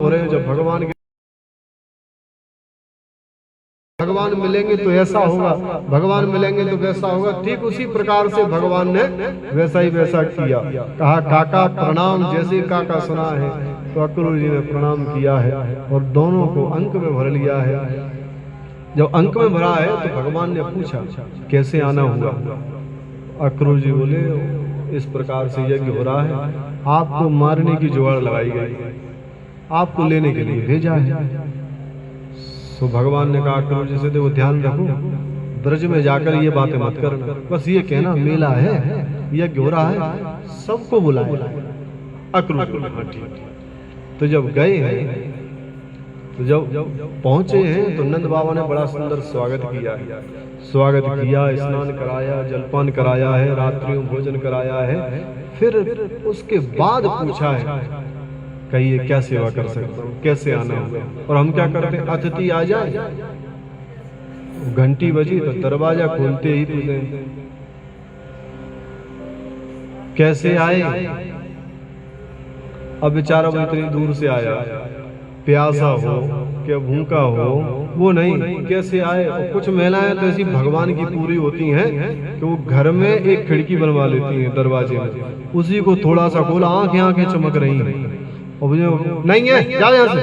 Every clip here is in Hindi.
हो रहे हैं। जब भगवान मिलेंगे तो ऐसा होगा, भगवान मिलेंगे तो वैसा होगा। ठीक उसी प्रकार से भगवान ने वैसा किया। कहा काका प्रणाम। जैसे काका सुना है तो अक्रूर जी ने प्रणाम किया है और दोनों को अंक में भर लिया है। जब अंक में भरा है तो भगवान ने पूछा कैसे आना हुआ। अक्रूर जी बोले इस प्रकार से यज्ञ हो रहा है, आपको मारने की जुगाड़ लगाई गई, आपको लेने के लिए भेजा है। तो भगवान ने कहा अक्रूर जी से देखो ध्यान रखो, ब्रज में जाकर ये बातें मत करना, बस ये कहना मेला है, यज्ञ हो रहा है, सबको बुलाए। अक्रूर जी हाँ ठीक। तो जब गए हैं, तो जब पहुंचे हैं तो नंद बाबा ने बड़ा सुंदर स्वागत किया, स्नान कराया, जलपान कराया है, रात्रियों भोजन कराया है। फिर उसके बाद पूछा है कहिए क्या सेवा कर सकता हूँ, कैसे आना होगा। और हम क्या करते हैं, अतिथि आ जाए, घंटी बजी तो दरवाजा खोलते ही पूछे कैसे आए। अब बेचारा वो इतनी दूर से आया, प्यासा हो क्या भूखा हो, वो नहीं, कैसे आए। और कुछ महिलाएं तो ऐसी भगवान की पूरी होती हैं कि वो घर में एक खिड़की बनवा लेती हैं दरवाजे में, उसी को थोड़ा सा खोला, आंखें चमक रही हैं और मुझे नहीं है, जाओ यहाँ से।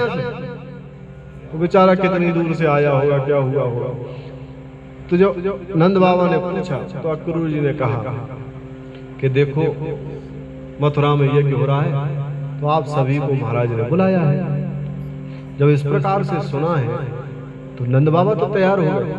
वो बेचारा कितनी दूर से आया होगा, क्या हुआ होगा। तो जो नंद बाबा ने पूछा तो अक्रूर जी ने कहा कि देखो मथुरा में यज्ञ हो रहा है तो आप सभी को महाराज ने बुलाया है। जब इस प्रकार से सुना है तो नंद बाबा तो तैयार हो गए,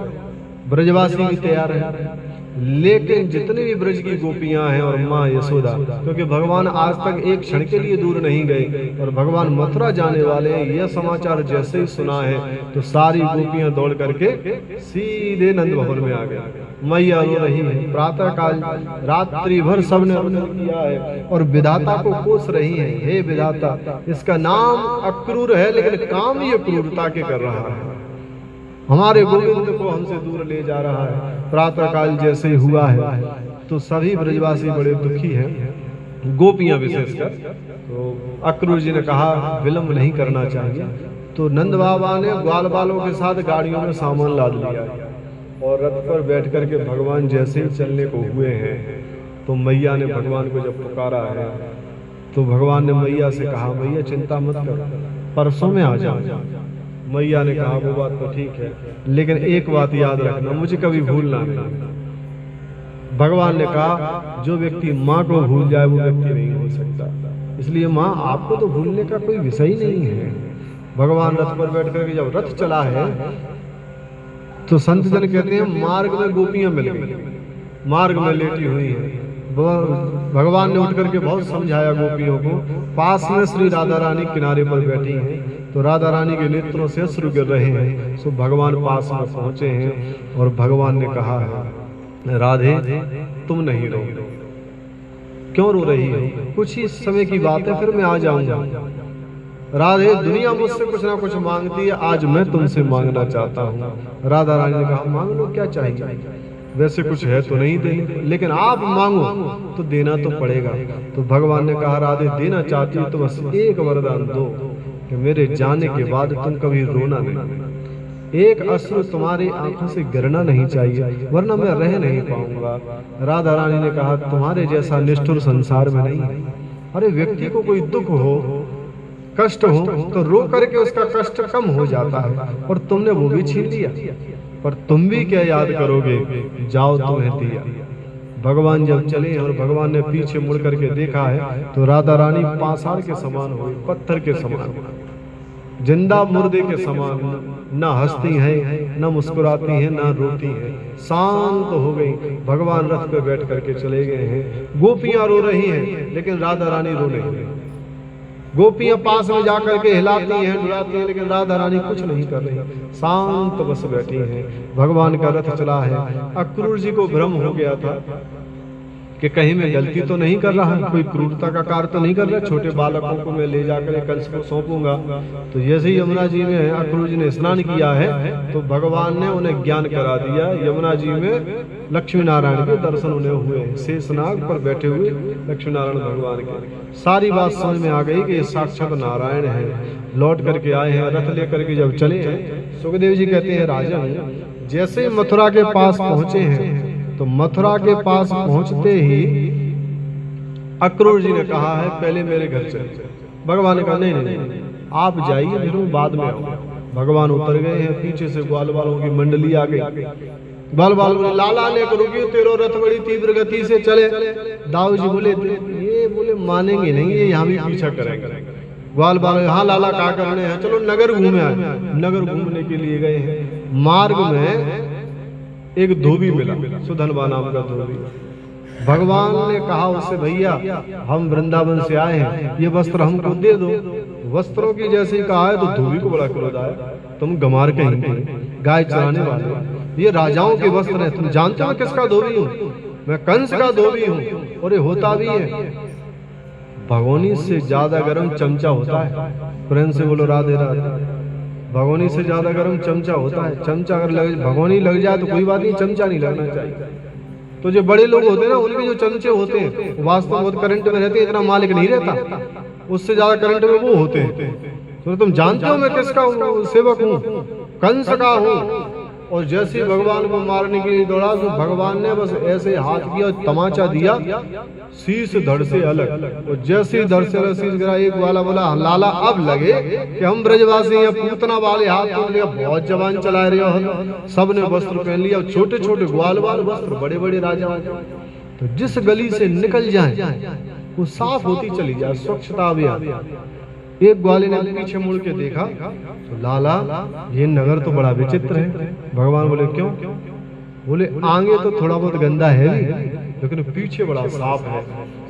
ब्रजवासी भी तैयार है, लेकिन जितने भी ब्रज की गोपियां हैं और माँ यशोदा, क्योंकि भगवान आज तक एक क्षण के लिए दूर नहीं गए और भगवान मथुरा जाने वाले हैं, यह समाचार जैसे ही सुना है तो सारी गोपियां दौड़ करके सीधे नंद भवन में आ गए। मैया रो रही है, प्रातः काल रात्रि भर सबने रोदन किया है और विधाता को कोस रही है, हे विधाता इसका नाम अक्रूर है लेकिन काम ही क्रूरता के कर रहा है, हमारे गोविंद को हमसे दूर ले जा रहा है। प्रातः काल जैसे ही हुआ है तो सभी ब्रजवासी बड़े दुखी हैं, गोपियां विशेषकर। तो अक्रूर जी ने कहा विलंब नहीं करना चाहिए। तो नंद बाबा ने ग्वाल बालों के साथ गाड़ियों में सामान लाद लिया और रथ पर बैठ करके भगवान जैसे ही चलने को हुए हैं तो मैया ने भगवान को जब पुकारा है तो भगवान ने मैया से कहा मैया चिंता मत कर, परसों में आ जाओ। मैया ने कहा वो बात तो ठीक है, लेकिन एक बात याद रखना, मुझे कभी भूलना नहीं। भगवान ने कहा जो व्यक्ति माँ को भूल जाए वो व्यक्ति नहीं हो सकता, इसलिए माँ आपको तो भूलने का कोई विषय ही नहीं है। भगवान रथ पर बैठ करके जब रथ चला है तो संत जन कहते हैं मार्ग में गोपियां मिल गई, मार्ग में लेटी हुई है। भगवान ने उठ करके बहुत समझाया गोपियों को। पास में श्री राधा रानी किनारे पर बैठी हैं तो राधा रानी के नेत्रों से अश्रु गिर रहे हैं। सो भगवान पास में पहुंचे हैं और भगवान ने कहा है राधे तुम नहीं रो, क्यों रो रही हो, कुछ ही समय की बात है फिर मैं आ जाऊंगा। राधे दुनिया मुझसे कुछ ना कुछ मांगती है, आज मैं तुमसे मांगना चाहता हूँ। राधा रानी ने कहा मांग लो, क्या चाहिए, वैसे कुछ है तो नहीं देंगे लेकिन आप मांगो तो देना तो पड़ेगा। तो भगवान ने कहा राधे देना चाहती हो तो बस एक वरदान दो कि मेरे जाने के बाद तुम कभी रोना नहीं, एक अश्रु तुम्हारी आंखों से गिरना नहीं चाहिए वरना मैं रह नहीं पाऊंगा। राधा रानी ने कहा तुम्हारे जैसा निष्ठुर संसार में नहीं है। अरे व्यक्ति को कोई दुख हो कष्ट हो तो रो करके उसका कष्ट कम हो जाता है और तुमने वो भी छीन लिया, पर तुम भी क्या याद करोगे, जाओ तुम्हें दिया। भगवान जब चले और भगवान ने पीछे मुड़ करके देखा है तो राधा रानी पाषाण के समान हो गई, पत्थर के समान, जिंदा मुर्दे के समान, न हंसती हैं न मुस्कुराती हैं न रोती हैं, शांत हो गई। भगवान रथ पे बैठ करके चले गए हैं। गोपियां रो रही हैं लेकिन राधा रानी रो नहीं रही। गोपियां पास में जाकर के हिलाती हैं डुलाती हैं लेकिन राधा रानी कुछ नहीं कर रही, शांत बस बैठी हैं। भगवान का रथ चला है। अक्रूर जी को भ्रम हो गया था कि कहीं मैं गलती तो नहीं कर रहा, कोई क्रूरता का कार्य तो नहीं कर रहा, छोटे बालकों को मैं ले जाकर कंस को सौंपूंगा। तो जैसे ही यमुना जी में अक्रूर जी ने स्नान किया है तो भगवान ने उन्हें ज्ञान करा दिया। यमुना जी में लक्ष्मी नारायण के दर्शन उन्हें हुए, शेषनाग पर बैठे हुए लक्ष्मी नारायण भगवान के। सारी बात समझ में आ गई कि ये साक्षात नारायण है, लौट करके आए हैं। रथ लेकर के जब चले हैं, सुखदेव जी कहते हैं राजन, जैसे मथुरा के पास पहुंचे हैं तो मथुरा के पास पहुंचते ही अक्रूर जी ने कहा है पहले मेरे घर चलिए। भगवान ने कहा नहीं नहीं, नहीं आप जाइए, फिर मैं बाद में आऊंगा। भगवान उतर गए हैं, पीछे से ग्वाल वालों की मंडली आ गई। ग्वाल वाल बोले लाला ने रुकी, तेरो रथ बड़ी तीव्र गति से चले। दाऊ जी बोले ये बोले मानेंगे नहीं, ये यहाँ भी पीछा करेंगे। ग्वाल वाले हाँ लाला क्या करने हैं, चलो नगर घूमे आए। नगर घूमने के लिए गए हैं, मार्ग में एक धोबी मिला, सुधनवा नाम का धोबी। भगवान ने कहा उससे भैया हम वृंदावन से आए हैं, ये वस्त्र हमको दे दो। वस्त्रों की जैसे ही कहा है तो धोबी को बड़ा क्रोध आया, तुम गमार कहेंगे, गाय चराने वाले, ये राजाओं के वस्त्र हैं, तुम जानते हो किसका धोबी हूँ? मैं कंस का धोबी हूँ। और ये होता भी है, भगोनी से ज्यादा गर्म चमचा होता है। प्रेम से बोलो राधे राधे। भगोनी से ज्यादा गर्म चमचा होता है। चमचा अगर लग भगोनी लग जाए तो कोई बात नहीं, चमचा नहीं लगना चाहिए। तो जो बड़े लोग होते हैं ना, उनके जो चमचे होते हैं वास्तव में बहुत करंट में रहते हैं, इतना मालिक नहीं रहता, उससे ज्यादा करंट में वो होते हैं। तो तुम जानते हो मैं किसका सेवक हूँ? कंस का हूँ। और जैसे ही भगवान को मारने के लिए दौड़ा तो भगवान ने बस ऐसे हाथ किया, तमाचा दिया, शीश धड़ से अलग। और जैसे ही धड़ से शीश गिरा, एक वाला बोला लाला अब लगे कि हम ब्रजवासी हैं, पूतना वाले हाथ तोड़ लिया, बहुत जवान चला रहे हो। सबने वस्त्र पहन लिया, छोटे छोटे ग्वाल वाल वस्त्र, बड़े बड़े राजा। तो जिस गली से निकल जाए वो साफ होती चली जाए, स्वच्छता अभियान। एक ग्वाले ने पीछे मुड़ के देखा तो लाला ये नगर तो बड़ा विचित्र है। भगवान बोले क्यों? बोले आगे तो थोड़ा बहुत गंदा है लेकिन पीछे बड़ा साफ है।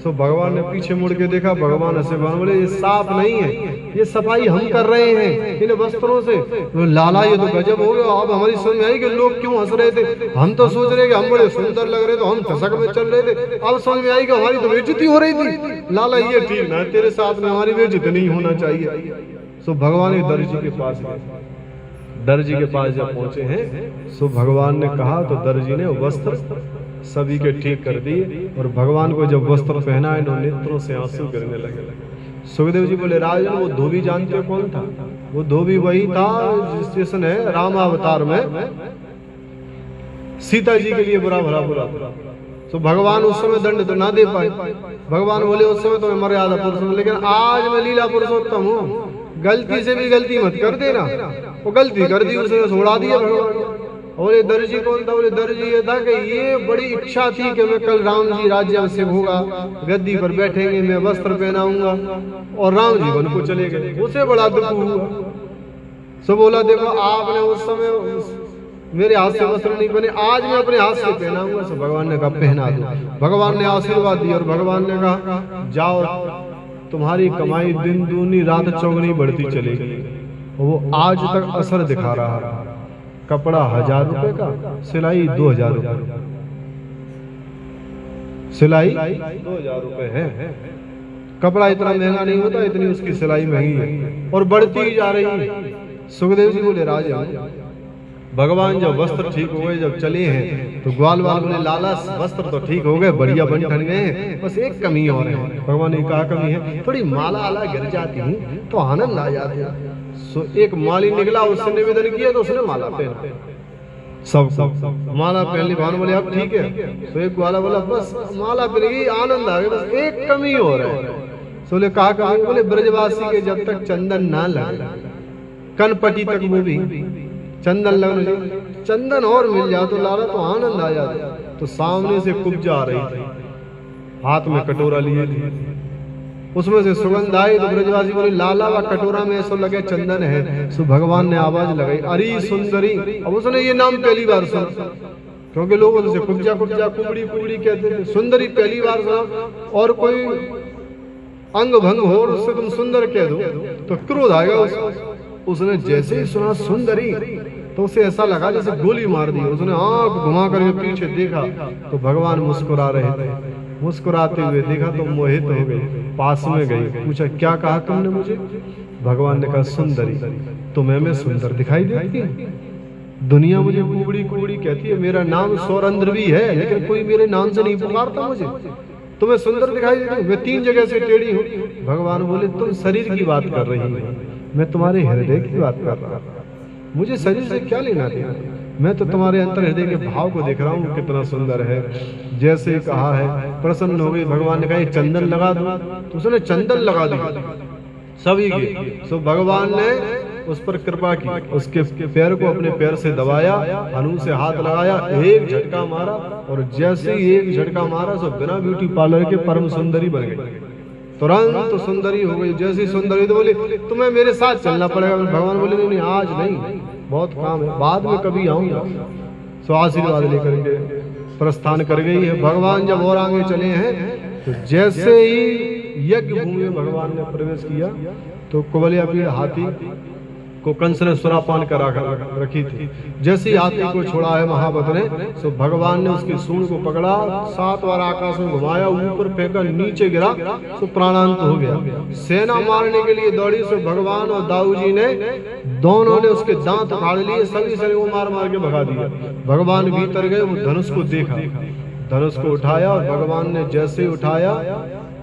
तो भगवान ने पीछे मुड़ के देखा, भगवान ऐसे बोले ये साफ नहीं है, ये सफाई हम कर रहे हैं इन वस्त्रों से। तो लाला ये तो गजब हो गया, अब हमारी समझ में आई कि लोग क्यों हंस रहे थे। हम तो सोच रहे कि हम बड़े सुंदर लग रहे, तो हम ठसक में चल रहे थे। अब समझ में आई कि हमारी तो बेइज्जती हो रही थी। लाला ये ठीक ना, तेरे साथ में हमारी बेइज्जती नहीं होना चाहिए। तो भगवान दर्जी के पास गए। दर्जी के पास जब पहुंचे हैं सो भगवान ने कहा, तो दर्जी ने वस्त्र सभी के ठीक कर दिए। और भगवान को जब वस्त्र पहनाए तो नेत्रों से आंसू गिरने लगे। सुखदेव जी बोले राजन वो धोबी जानते हो कौन था? वो धोबी वही था जिसने राम अवतार में सीता जी के लिए बुरा भला बोला। तो भगवान उस समय दंड तो ना दे पाए। भगवान बोले उस समय तो मैं मर्यादा पुरुष, लेकिन आज मैं लीला पुरुषोत्तम हूँ, गलती से भी गलती मत कर देना। वो गलती कर दी, उसने छोड़ा दिया भगवान। और ये दर्जी कौन था? बोले दर्जी ये था कि ये बड़ी इच्छा थी कि मैं कल राम जी राज्याभिषेक होगा, गद्दी पर बैठेंगे, मैं वस्त्र पहनाऊंगा, और राम जी वन को चले गए। उसे बड़ा दुख हुआ। सो बोला देखो आपने उस समय मेरे हाथ से वस्त्र नहीं पहने, आज मैं अपने हाथ से पहनाऊंगा। सो भगवान ने कहा पहना दो। भगवान ने आशीर्वाद दिया और भगवान ने कहा जाओ तुम्हारी कमाई दिन दूनी रात चौगुनी बढ़ती चलेगी। वो आज तक असर दिखा रहा है। कपड़ा 1000 रुपए का, सिलाई 2000 रुपए, सिलाई 2000 रुपए है। कपड़ा इतना महंगा नहीं होता, इतनी उसकी सिलाई महंगी है और बढ़ती जा रही है। सुखदेव जी बोले राजा भगवान जब वस्त्र ठीक हो गए, जब चले हैं तो ग्वाल वाल बोले लाला वस्त्र तो ठीक हो गए, बढ़िया बन ठन गए हैं, बस एक कमी और है। भगवान ने कहा कमी है? थोड़ी माला आला गिर जाती तो आनंद आ जाता। सो एक माली निकला, उसने निवेदन किया तो उसने माला पहना, सब माला पहन ली। भगवान बोले अब ठीक है। तो एक ग्वाला बोला बस माला पहन गई, आनंद आ गया, बस एक कमी और है। सो बोले कहा कमी? बोले ब्रजवासी के जब तक चंदन ना लगे, कनपटी तक वो भी चंदन लगने, चंदन और मिल जाए तो लाला तो आनंद आ जाता। तो सामने से कुब्जा आ रही थी, हाथ में कटोरा लिए थी, उसमें से सुगंध आई। तो ब्रजवासी बोले लाला व कटोरा में ऐसा लगे चंदन है। सो भगवान ने आवाज लगाई अरे सुंदरी। अब उसने ये नाम पहली बार सुना, क्योंकि लोग उनसे कुब्जा कुब्जा कुबड़ी कुबड़ी कहते थे, सुंदरी पहली बार सुना। और कोई अंग भंग हो उससे तुम सुंदर कह दो तो क्रोध आएगा। उसने जैसे ही सुना सुंदरी तो उसे ऐसा लगा जैसे गोली मार दी। उसने आंख घुमा करके पीछे देखा तो भगवान मुस्कुरा रहे थे। मुस्कुराते हुए देखा तो मोहित हो गई, पास में गई, पूछा क्या कहा तुमने मुझे? भगवान ने कहा सुंदरी, तुम्हें मैं सुंदर दिखाई देती हूँ? दुनिया मुझे कुबड़ी कुबड़ी कहती है, मेरा नाम सौरंद्र भी है, लेकिन कोई मेरे नाम से नहीं पुकारता मुझे। तुम्हें सुंदर दिखाई देती हूँ? मैं 3 जगह से टेढ़ी हूँ। भगवान बोले तुम शरीर की बात कर रही हो, मैं तुम्हारे हृदय की बात कर रहा हूँ। मुझे शरीर से क्या लेना देना, मैं तो तुम्हारे अंतर हृदय के भाव को देख रहा हूँ, कितना सुंदर है। जैसे कहा है, प्रसन्न हो गई। भगवान ने कहा चंदन लगा दो, तो उसने चंदन लगा दी सभी के। सो भगवान ने उस पर कृपा की, उसके पैर को अपने पैर से दबाया, हनु से हाथ लगाया, एक झटका मारा, और जैसे ही एक झटका मारा सो बिना ब्यूटी पार्लर के परम सुंदरी बन गई, तुरंत तो सुंदरी हो गई। जैसी सुंदरी तो बोली तुम्हें मेरे साथ चलना पड़ेगा। भगवान बोले नहीं आज नहीं, बहुत काम है, बाद में कभी आऊंगा। सो आशीर्वाद लेकर के प्रस्थान कर गई है। भगवान जब और आगे चले हैं तो जैसे ही यज्ञ भूमि में भगवान ने प्रवेश किया तो कुबलिया पीड़ हाथी को कंस ने सुरापान करा कर रखी थी। जैसे ही हाथी को छोड़ा है महाबत ने, तो भगवान ने उसकी सूंड को पकड़ा, 7 बार आकाश में घुमाया, ऊपर फेंका, नीचे गिरा, तो प्राणांत हो गया। सेना मारने के लिए दौड़ी, सो भगवान और दाऊ जी ने दोनों ने उसके दांत उखाड़ लिए, सभी सभी को मार मार के भगा दिया। भगवान भीतर गए, वो धनुष को देखा, धनुष को उठाया, और भगवान ने जैसे ही उठाया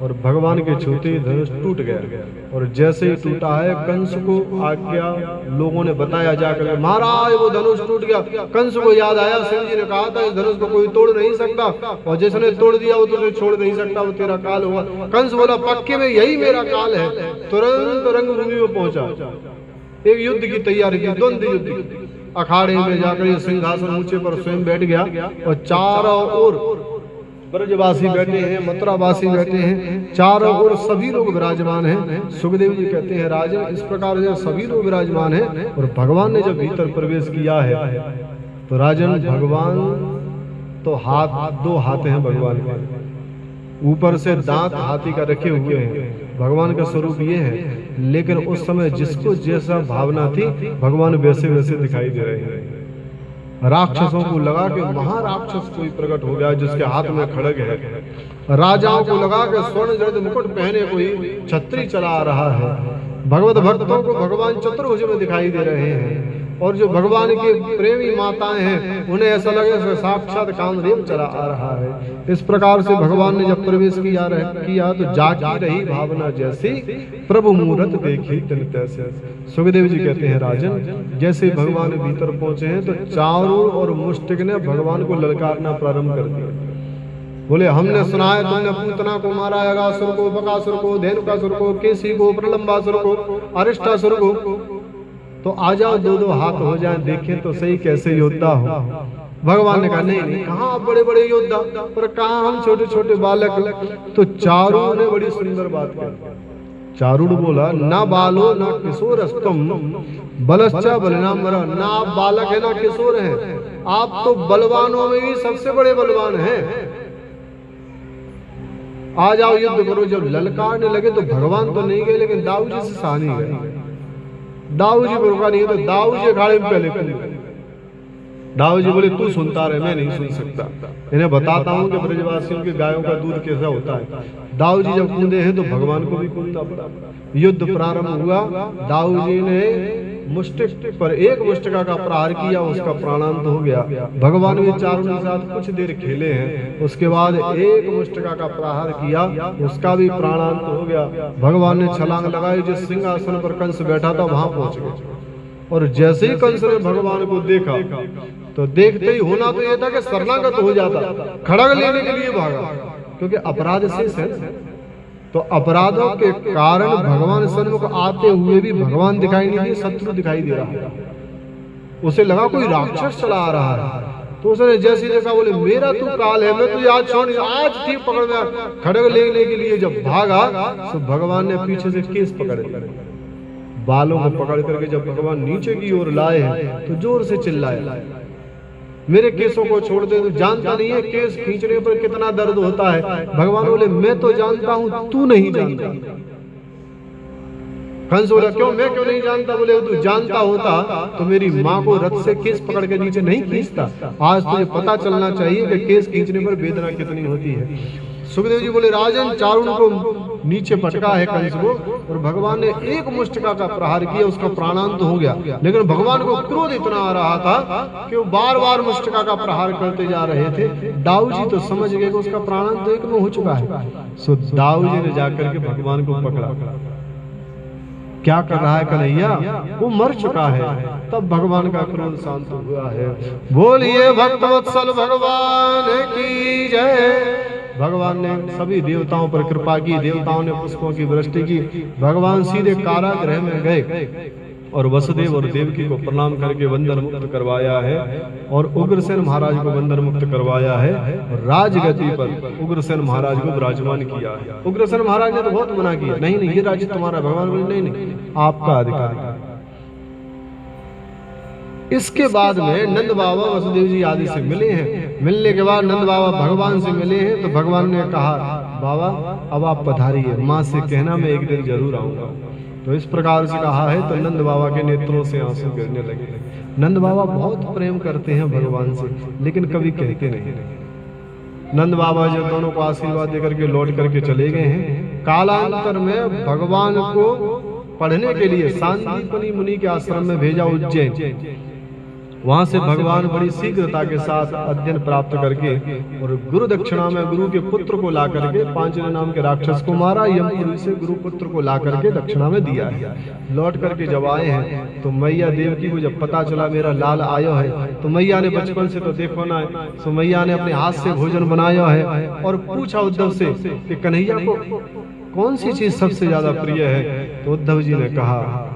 और भगवान के छूते ही धनुष टूट गया। और जैसे ही टूटा है, कंस को आज्ञा लोगों ने बताया जाकर, महाराज वो धनुष टूट गया। कंस को याद आया, शिव जी ने कहा था इस धनुष को कोई तोड़ नहीं सकता, और जिसने तोड़ दिया वो तुझे छोड़ नहीं सकता, वो तेरा काल होगा। कंस बोला पक्के में यही मेरा काल है। तुरंत रंगभूमि में पहुंचा, एक युद्ध की तैयारी की, द्वंद्व युद्ध। अखाड़े में जाकर ये सिंहासन ऊंचे पर स्वयं बैठ गया, और चारों ओर ब्रजवासी बैठे हैं, मथुरावासी बैठे हैं, चारों ओर सभी लोग विराजमान हैं। सुखदेव जी कहते हैं राजन, इस प्रकार से सभी लोग विराजमान हैं। और भगवान ने जब भीतर प्रवेश किया है तो राजन भगवान तो हाथ 2 हाथ हैं भगवान के, ऊपर से दांत हाथी का रखे हुए हैं। भगवान का स्वरूप ये है, लेकिन उस समय जिसको जैसा भावना थी भगवान वैसे वैसे दिखाई दे रहे हैं। राक्षसों को लगा कि महाराक्षस कोई प्रकट हो गया जिसके हाथ में खड़ग है, राजाओं को लगा कि स्वर्ण जड़ित मुकुट पहने कोई छत्री चला आ रहा है, भगवत भक्तों को भगवान चतुर्भुज में दिखाई दे रहे हैं, और जो भगवान की प्रेमी माताएं हैं उन्हें ऐसा लगे कि साक्षात कामदेव चला आ रहा है। इस प्रकार से भगवान ने जब प्रवेश किया तो जागी रही भावना जैसी, प्रभु मूरत देखी तिन तैसे। सुखदेव जी कहते हैं राजन, जैसे भगवान भीतर पहुंचे हैं तो चारों और मुष्टिक ने भगवान को ललकारना प्रारंभ कर दिया। बोले हमने सुना है तुमने पूतना को मारा, अगासुर को, बकासुर को, धेनुकासुर को, केसी को, प्रलंबासुर को, अरिष्टासुर को, तो आ जाओ 2-2 हाथ हो जाए, देखें तो सही कैसे योद्धा हो। भगवान ने कहा नहीं नहीं, कहाँ आप बड़े बड़े योद्धा, पर कहाँ हम छोटे छोटे बालक। तो चारुण ने बड़ी सुंदर बात कही। चारुण बोला ना बालो ना किशोर अस्तम बलश्चा बलनामरा, ना आप बालक है ना किशोर हैं, आप तो बलवानों में भी सबसे बड़े बलवान हैं। आ जाओ युद्ध करो। जब ललकारने लगे तो भगवान तो नहीं गए, लेकिन दाऊ जी से सहा नहीं गए। दाऊ जी रुका नहीं, तो दाऊ जी अखाड़े में पहले कूद। दाऊ जी बोले तू सुनता रहे, मैं नहीं सुन सकता, इन्हें बताता हूँ कि ब्रजवासियों के गायों का दूध कैसा होता है। दाऊ जी जब कूदे हैं तो भगवान को भी कूदना पड़ा। युद्ध प्रारंभ हुआ, दाऊ जी ने मुष्टिक पर एक मुष्टिका का प्रहार किया, उसका प्राणांत हो गया। भगवान भी चारों के साथ कुछ देर खेले हैं, उसके बाद एक मुष्टिका का प्रहार किया, उसका भी प्राणांत हो गया। भगवान ने छलांग लगाई, जिस सिंहासन पर कंस बैठा था वहां पहुंच गए। और जैसे ही कंस ने भगवान को देखा तो देखते ही होना तो यह था कि शरणागत हो जाता, खड़ग लेने के लिए भागा, क्योंकि अपराध शेष है। तो अपराधों के कारण भगवान सन्मुख आते हुए भी भगवान दिखाई नहीं दिए, शत्रु दिखाई दे रहा है। उसे लगा कोई राक्षस चला आ रहा है, तो उसने जैसे देखा बोले मेरा तू काल है, मैं तुझे आज छोड़, आज ठीक पकड़ में। खड़ग लेने के लिए जब भागा तो भगवान ने पीछे से केस पकड़ लिया, बालों को पकड़ करके जब भगवान नीचे की ओर लाए हैं तो जोर से चिल्लाया मेरे केसों को छोड़ दे। तो जानता नहीं है केस खींचने पर कितना दर्द होता है। भगवान बोले मैं तो जानता हूं, तू नहीं जानता। कंस बोला क्यों, मैं क्यों नहीं जानता? बोले तू जानता होता तो मेरी माँ को रथ से केस पकड़ के नीचे नहीं खींचता। आज तुझे पता चलना चाहिए कि केस खींचने पर वेदना कितनी होती है। सुखदेव जी बोले राजन, चारुण को नीचे पटका है कंस को, और भगवान ने एक मुष्टिका का प्रहार किया, उसका प्राणांत हो गया। लेकिन भगवान को क्रोध इतना आ रहा था कि वो बार बार मुष्टिका का प्रहार करते जा रहे थे। दाऊ जी तो समझ गए कि उसका प्राणांत एक में हो चुका है। सो दाऊ जी ने जाकर के भगवान को पकड़ा, क्या कर रहा है कन्हैया, वो मर चुका है। तब भगवान का क्रोध शांत हुआ है। बोलिए भक्तवत्सल भगवान की जय। भगवान ने सभी देवताओं पर कृपा की, देवताओं ने पुष्पों की वृष्टि की। भगवान सीधे कारागृह में गए और वसुदेव और देवकी को प्रणाम करके बंधन मुक्त करवाया है, और उग्रसेन महाराज को बंधन मुक्त करवाया है, और राजगद्दी पर उग्रसेन महाराज को विराजमान किया है। उग्रसेन महाराज ने तो बहुत मना किया, नहीं नहीं ये राज्य तुम्हारा। भगवान बोले नहीं नहीं, आपका अधिकार है। इसके बाद में नंद बाबा वसुदेव जी आदि से मिले हैं। मिलने के बाद नंद बाबा भगवान से मिले हैं, तो भगवान ने कहा बाबा अब आप पधारिए, माँ से कहना मैं एक दिन जरूर आऊंगा। तो इस प्रकार से कहा है, तो नंद बाबा के नेत्रों से आंसू गिरने लगे। नंद बाबा बहुत प्रेम करते हैं भगवान से, लेकिन कभी कहते नहीं। नंद बाबा जब दोनों को आशीर्वाद देकर के लौट करके चले गए हैं, कालांतर में भगवान को पढ़ने के लिए सांदीपनि मुनि के आश्रम में भेजा उज्जैन। वहां से भगवान बड़ी शीघ्रता के साथ अध्ययन प्राप्त करके और गुरु दक्षिणा में गुरु के पुत्र को ला करके, पांचजन्य नाम के राक्षस को मारा, यमपुरी से गुरु पुत्र को ला करके दक्षिणा में दिया है। लौट करके जब आए हैं तो मैया देवकी को जब पता चला मेरा लाल आयो है, तो मैया ने बचपन से तो देखो ना, तो मैया ने अपने हाथ से भोजन बनाया है और पूछा उद्धव से कि कन्हैया को कौन सी चीज सबसे ज्यादा प्रिय है। तो उद्धव जी ने कहा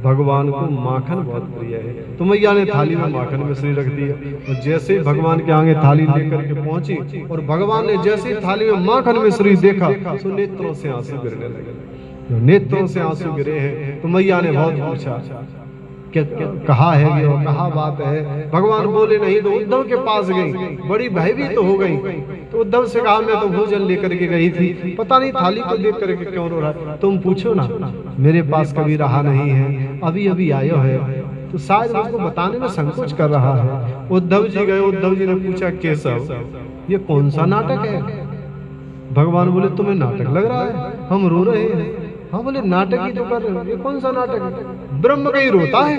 भगवान को माखन बहुत प्रिय है। तो मैया ने थाली में माखन मिश्री रख दिया। तो जैसे ही भगवान के आगे थाली लेकर के पहुंची और भगवान ने जैसे ही थाली में माखन मिश्री देखा तो नेत्रों से आंसू गिरने लगे। नेत्रों से आंसू गिरे हैं तो मैया ने बहुत पूछा क्या कहा है ये, कहा बात है। भगवान बोले नहीं, तो उद्धव के पास गई, बड़ी भयभीत हो गई। तो उद्धव से कहा मैं तो भोजन लेकर के गई थी, पता नहीं थाली को देख करके क्यों रो रहा है, तुम पूछो ना, मेरे पास कभी रहा नहीं है, अभी अभी आयो है, तो शायद मुझको बताने में संकोच कर रहा है। उद्धव जी गए, उद्धव जी ने पूछा केशव ये कौन सा नाटक है। भगवान बोले तुम्हें नाटक लग रहा है, हम रो रहे हैं। हाँ बोले नाटक ही तो कर रहे हो, ये कौन सा नाटक है, ब्रह्म कहीं रोता है,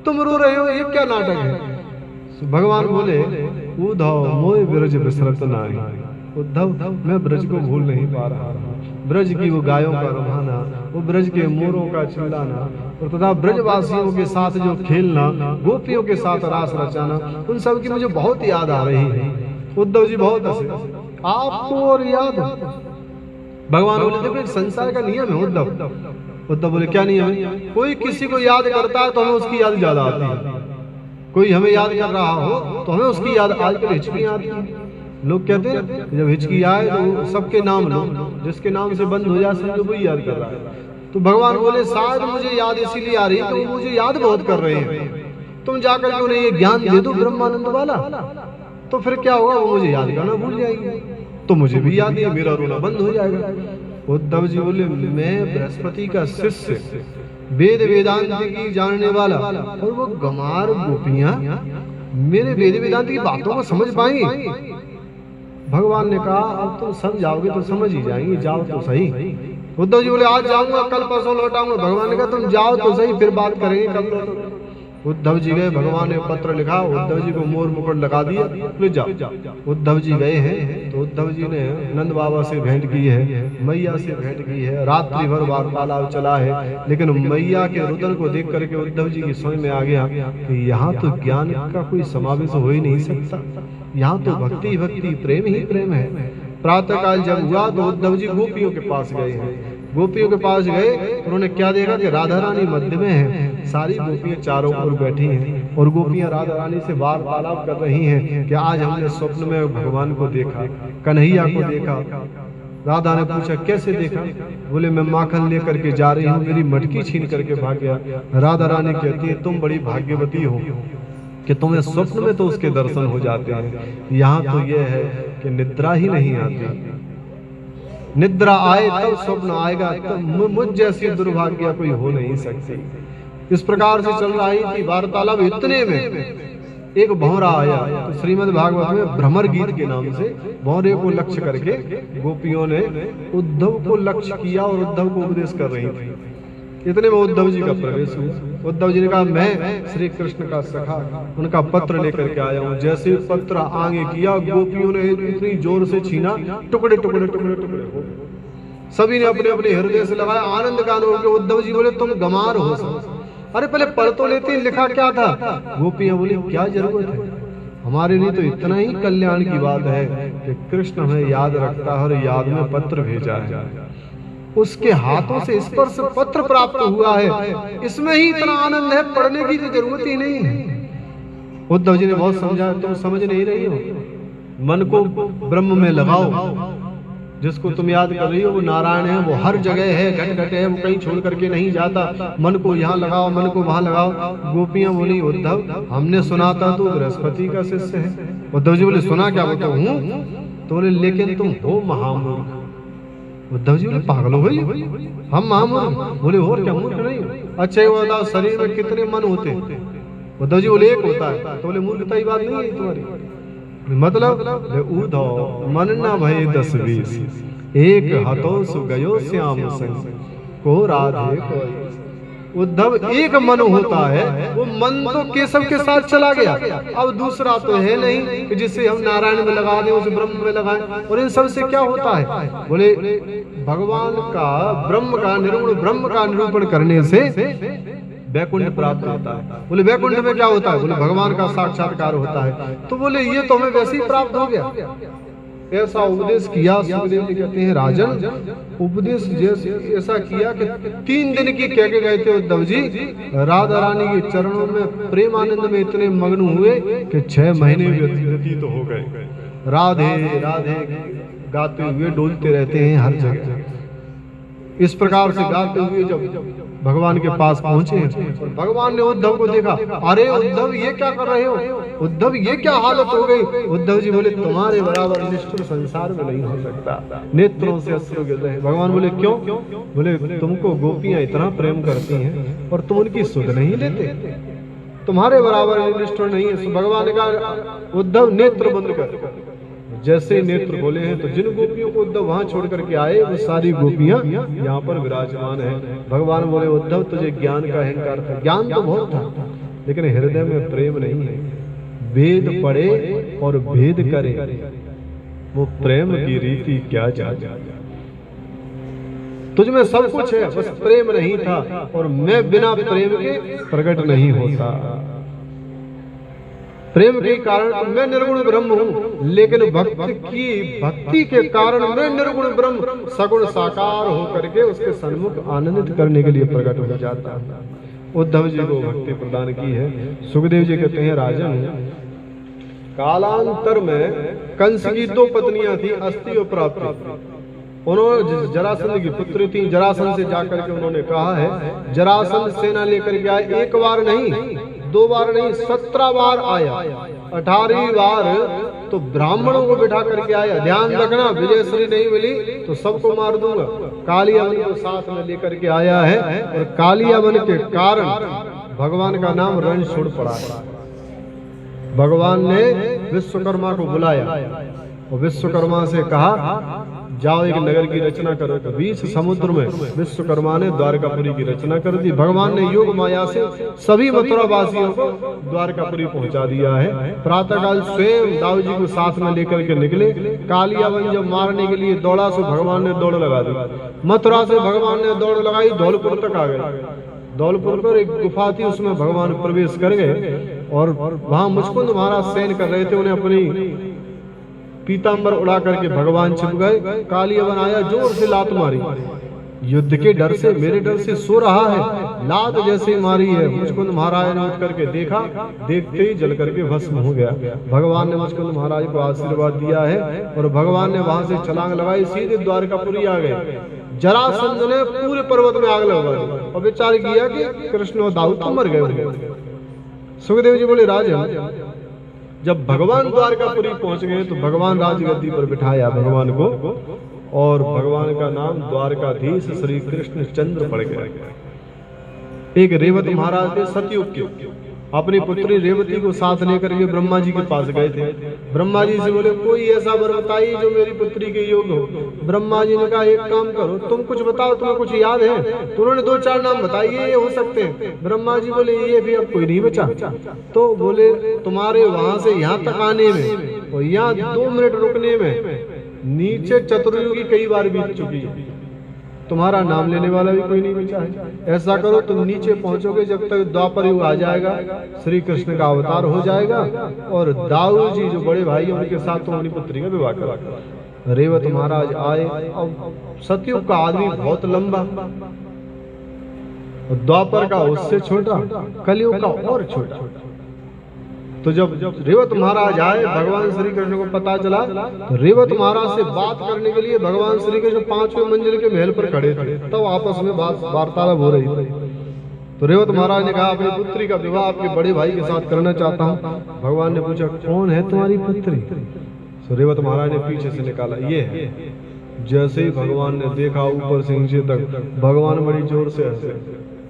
तुम रो रहे हो, ये क्या नाटक है। भगवान बोले उद्धव मोय ब्रज विसरत नाही। उद्धव मैं ब्रज को भूल नहीं पा रहा, ब्रज की वो गायों का रमाना, वो ब्रज के मोरों का चिल्लाना, और तथा ब्रजवासियों के साथ जो खेलना, गोपियों के साथ रास रचाना, उन सब की मुझे बहुत याद आ रही है। उद्धव जी बहुत हंसे, आपको और याद। भगवान बोले देखो एक संसार का नियम है उद्धव। उद्धव बोले क्या नियम है। कोई किसी को याद करता है तो हमें उसकी याद ज्यादा आती है, कोई हमें याद कर रहा हो तो हमें उसकी याद आजकल हिचकी आती है। लोग कहते हैं जब हिचकी आए तो सबके नाम लो, जिसके नाम से बंद हो जाए समझो वही याद कर रहा है। तो भगवान बोले शायद मुझे याद इसीलिए आ रही है तो मुझे याद बहुत कर रहे हैं, तुम जाकर के उन्हें ये ज्ञान दे दो ब्रह्मानंद वाला, तो फिर क्या होगा, वो मुझे याद करना भूल जाएगी, तो मुझे भी याद नहीं, मेरा रोना बंद हो जाएगा। उद्धव जी बोले मैं बृहस्पति का शिष्य, वेद वेदांत की जानने वाला, और वो गमार गोपियां मेरे वेद वेदांत की बातों को समझ पाएंगी। भगवान ने कहा अब तुम समझाओगे तो समझ ही जाएंगे, जाओ तो सही। उद्धव जी बोले आज जाऊंगा, कल परसों लौटाऊंगा। भगवान ने कहा तुम जाओ तो सही, फिर बात करेंगे कब लौटोगे। उद्धव जी गए, भगवान ने पत्र लिखा, उद्धव जी को मोर मुकुट लगा दिया, ले जाओ। उद्धव जी गए हैं तो उद्धव जी ने नंद बाबा से भेंट की है, मैया से भेंट की है, रात्रि भर वार्तालाप चला है। लेकिन मैया के रुदन को देख करके उद्धव जी की समझ में आ गया कि यहाँ तो ज्ञान का कोई समावेश हो ही नहीं सकता, यहाँ तो भक्ति भक्ति प्रेम ही प्रेम है। प्रातः काल जब हुआ तो उद्धव जी गोपियों के पास गए हैं। गोपियों के पास गए, उन्होंने क्या देखा कि राधा रानी मध्य में है, सारी गोपियां चारों ओर बैठी हैं और गोपियां राधा रानी से वार्तालाप कर रही हैं कि आज हमने स्वप्न में भगवान को देखा, कन्हैया को देखा। राधा ने पूछा कैसे देखा, बोले मैं माखन लेकर के जा रही हूँ, मेरी मटकी छीन करके भाग गया। राधा रानी कहती है तुम बड़ी भाग्यवती हो कि तुम्हें स्वप्न में तो उसके दर्शन हो जाते हैं, यहाँ तो यह है कि निद्रा ही नहीं आती, निद्रा आए तब स्वप्न आएगा, तब मुझ जैसी दुर्भाग्य कोई हो नहीं सकती। इस प्रकार से चल रही थी वार्तालाप। इतने में एक भंवरा आया। तो श्रीमद् भागवत में भ्रमर गीत के नाम से भंवरे को लक्ष्य करके गोपियों ने उद्धव को लक्ष्य किया और उद्धव को उपदेश कर रही थी। इतने में उद्धव जी का प्रवेश हुआ। उद्धव जी ने कहा मैं श्री कृष्ण का सखा उनका पत्र लेकर के आया हूँ। जैसे पत्र आगे किया, गोपियों ने इतनी जोर से छीना, टुकड़े टुकड़े टुकड़े टुकड़े हो गए। सभी ने अपने अपने हृदय से लगाया, आनंद गान हो गया। उद्धव जी बोले तुम गमार हो सब। अरे पहले पढ़ तो लेते, लिखा क्या था? गोपियां बोली क्या जरूरत है, हमारे लिए तो इतना ही कल्याण की बात है कि कृष्ण हमें याद रखता है और याद में पत्र भेजा है, उसके हाथों से स्पर्श पत्र प्राप्त हुआ है, इसमें ही इतना आनंद है, पढ़ने की तो जरूरत ही नहीं है। उद्धव जी ने बहुत समझाया, तुम समझ नहीं रही हो, मन को ब्रह्म में लगाओ। जिसको तुम याद कर रही हो वो नारायण है, वो हर जगह है, घट घट है, वो कहीं छोड़ करके नहीं जाता। मन को यहाँ लगाओ, मन को वहां लगाओ। गोपियां बोली उद्धव हमने सुना था तू बृहस्पति का शिष्य है। उद्धव जी बोले सुना क्या? बोलते हूँ। तो बोले लेकिन तुम हो महामूर्ख। उद्धव जी बोले पागल हो गई, हम महामूर्ख? बोले और क्या मूर्ख नहीं हो? अच्छा ये बताओ शरीर में कितने मन होते? उद्धव जी बोले एक होता है। तो बोले मूर्खता की बात नहीं है तुम्हारी, मतलब उद्धव मन न भय 10-20, एक हतो सु गयो श्याम संग को राधे को। उद्धव एक मन होता है, वो मन तो केशव के साथ चला गया, अब दूसरा तो है नहीं कि जिसे हम नारायण में लगा दें, उस ब्रह्म में लगाएं। और इन सब से क्या होता है? बोले भगवान का ब्रह्म का निर्गुण ब्रह्म का निरूपण करने से वैकुंठ प्राप्त होता है। बोले वैकुंठ में क्या होता है? बोले भगवान का साक्षात्कार होता है। तो बोले ये तो हमें वैसे ही प्राप्त हो गया। ऐसा उपदेश किया। सुखदेव जी कहते हैं राजन उपदेश जैसे ऐसा किया कि 3 दिन की कह के गए थे उद्धव जी, राधा रानी के चरणों में प्रेम आनंद में इतने मग्न हुए कि 6 महीने व्यतीत हो गए। राधे राधे गाते हुए डोलते रहते हैं हर जगह। इस प्रकार से गाते हुए जब भगवान के पास पहुंचे, भगवान ने उद्धव को देखा, अरे उद्धव ये क्या कर रहे हो? उद्धव ये क्या हालत हो गई? उद्धव जी बोले तुम्हारे बराबर निष्ठुर संसार में नहीं हो सकता। नेत्रों से अश्रु गिर रहे। भगवान बोले क्यों? बोले तुमको गोपियां इतना प्रेम करती हैं और तुम उनकी सुध नहीं लेते, तुम्हारे बराबर निष्ठुर नहीं है। भगवान का उद्धव नेत्र बंद कर। जैसे ही नेत्र खोले हैं तो जिन गोपियों को उद्धव वहां छोड़ करके आए वो सारी गोपियां यहाँ पर विराजमान है। भगवान बोले उद्धव तुझे ज्ञान का अहंकार था, ज्ञान तो बहुत था लेकिन हृदय में प्रेम नहीं है। वेद पढ़े और भेद करे, वो प्रेम की रीति क्या जाने। तुझ में सब कुछ है, बस प्रेम नहीं था, और मैं बिना प्रेम के प्रकट नहीं होता। प्रेम के कारण मैं निर्गुण ब्रह्म हूँ, लेकिन भक्ति के कारण मैं निर्गुण ब्रह्म सगुण साकार होकर के उसके सन्मुख आनंदित करने के लिए प्रकट हो जाता है। उद्धव जी को भक्ति प्रदान की है। सुखदेव जी कहते हैं राजन कालांतर में कंस की 2 पत्नियां थी, अस्ति और प्राप्ति। उन्होंने जरासंध की पुत्री थी। जरासंध से जाकर के उन्होंने कहा है, जरासंध सेना लेकर के आए, 1 बार नहीं 2 बार नहीं 17 बार आया। 18वीं बार तो ब्राह्मणों को बिठा करके आया। ध्यान रखना विजयश्री नहीं मिली तो सबको मार दूंगा। कालियावन को साथ में लेकर के आया है, और कालियावन के कारण भगवान का नाम रण छोड़ पड़ा है। भगवान ने विश्वकर्मा को बुलाया और विश्वकर्मा से कहा जाओ एक नगर की रचना करो। तो 20 समुद्र में विश्वकर्मा ने द्वारकापुरी की रचना कर दी। भगवान ने योग माया से सभी मथुरा वासियों को द्वारकापुरी पहुंचा दिया है। प्रातःकाल स्वयं दाऊ जी को साथ में लेकर के निकले। कालियावन जब मारने के लिए दौड़ा तो भगवान ने दौड़ लगा दी। मथुरा से भगवान ने दौड़ लगाई, धौलपुर तक आ गए। धौलपुर पर एक गुफा थी, उसमें भगवान प्रवेश कर गए और वहां मुचकुंद महाराज शयन कर रहे थे। उन्हें अपनी पीतांबर उड़ा करके भगवान छिप गए। कालियावन आया, जोर से लात मारी। युद्ध के डर से, मेरे डर से सो रहा है, लात जैसे मारी है। मुचकुंद महाराज ने उठ करके देखा, देखते ही जल करके भस्म हो गया। भगवान ने मुचकुंद महाराज को आशीर्वाद दिया है और भगवान ने वहां से छलांग लगाई, सीधे द्वारकापुरी आ गए। जरासंध ने पूरे पर्वत में आग लगा दी और विचार किया कि कृष्ण और दाऊद तो मर गए। सुखदेव जी बोले राजा जब भगवान द्वारकापुरी पहुंच गए तो भगवान राजगद्दी पर बिठाया भगवान को, और भगवान का नाम द्वारकाधीश श्री कृष्ण चंद्र पड़ गया। एक रेवत महाराज थे सतयुग के, अपनी पुत्री रेवती को साथ लेकर के ब्रह्मा जी के पास गए थे। ब्रह्मा जी से बोले कोई ऐसा वर बताइए जो मेरी पुत्री के योग्य हो। ब्रह्मा जी ने कहा एक काम करो, तुम कुछ बताओ, तुम्हें कुछ याद है? तो उन्होंने 2-4 नाम बताइए, ये हो सकते हैं। ब्रह्मा जी बोले ये भी अब कोई नहीं बचा। तो बोले तुम्हारे वहां से यहाँ तक आने में और यहाँ 2 मिनट रुकने में नीचे चतुर्युगी कई बार बीत चुकी है, तुम्हारा नाम लेने वाला भी कोई नहीं बचा है। ऐसा करो तुम नीचे पहुंचोगे, जब तक द्वापर युग आ जाएगा श्री कृष्ण का अवतार हो जाएगा और दाऊ जी जो बड़े भाई हैं उनके साथ तुम अपनी पुत्री का विवाह करो। रेवत महाराज आए। अब सतयुग का आदमी बहुत लंबा, द्वापर का उससे छोटा, कलयुग का और छोटा। तो जब रेवत महाराज आए, भगवान श्री कृष्ण को पता चला, तो रेवत महाराज से बात करने के लिए भगवान श्री कृष्ण 5वें मंजिल के महल पर खड़े थे। तब तो आपस में वार्तालाप हो रही थी। तो रेवत महाराज ने कहा अपनी पुत्री का विवाह आपके बड़े भाई के साथ करना चाहता हूँ। भगवान ने पूछा कौन है तुम्हारी पुत्री? तो रेवत महाराज ने पीछे से निकाला ये है। जैसे ही भगवान ने देखा ऊपर से नीचे तक, भगवान बड़ी जोर से हंसे।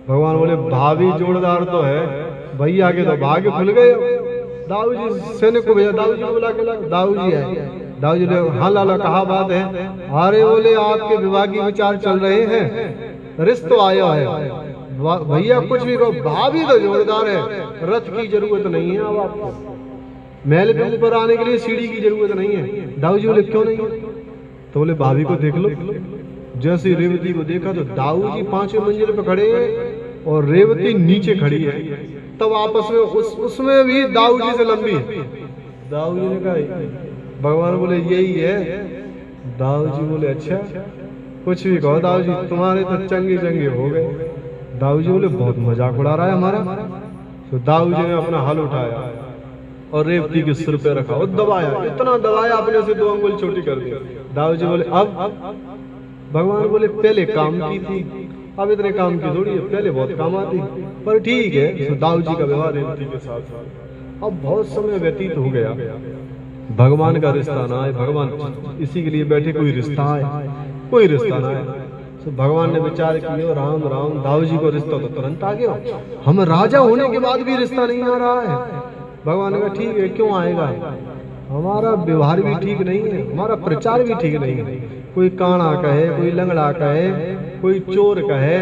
भगवान बोले भाभी जोरदार तो है, भैया के तो भाग्य खुल गए। दाऊ जी सैनिक को भेजा, दाऊ जी को बुला के ला। दाऊ जी है। दाऊ जी ने हाँ लाला कहा बात है? अरे बोले आपके विवाह की विचार चल रहे हैं, रिश्तो आया है। भैया कुछ भी कहो, भाभी तो जोरदार है, रथ की जरूरत नहीं है अब आपको, महल के ऊपर आने के लिए सीढ़ी की जरूरत नहीं है। दाऊ जी बोले क्यों नहीं? तो बोले भाभी को देख लो। जैसे रेवती को देखा तो दाऊ जी 5वें मंजिल पे खड़े हैं और रेवती नीचे खड़ी है। तब आपस में उसमें भी दाऊ जी से लंबी है। दाऊ जी ने कहा भगवान बोले यही है। दाऊ जी बोले अच्छा कुछ भी कहो दाऊ जी, तुम्हारे तो चंगे चंगे हो गए। दाऊ जी बोले बहुत मजाक उड़ा रहा है हमारा। तो दाऊ जी ने अपना हल उठाया और रेवती के सिर पे रखा और दबाया, इतना दबाया अपने से 2 अंगुल छोटी कर दी। दाऊ जी बोले अब? भगवान बोले पहले काम की थी, अब इतने काम की थोड़ी है, पहले बहुत काम आती, पर ठीक है। तो दाऊ जी का व्यवहार रेवती के साथ। अब बहुत समय व्यतीत हो गया, भगवान का रिश्ता ना आए। भगवान इसी के लिए बैठे कोई रिश्ता आए, कोई रिश्ता ना आए। तो भगवान ने विचार किया राम राम, दाऊ जी को रिश्ता तो तुरंत आ गया, हम राजा होने के बाद भी रिश्ता नहीं आ रहा है। भगवान ने कहा ठीक है क्यों आएगा, हमारा व्यवहार भी ठीक नहीं है, हमारा प्रचार भी ठीक नहीं है। कोई काना कहे, कोई लंगड़ा कहे, कोई चोर कहे,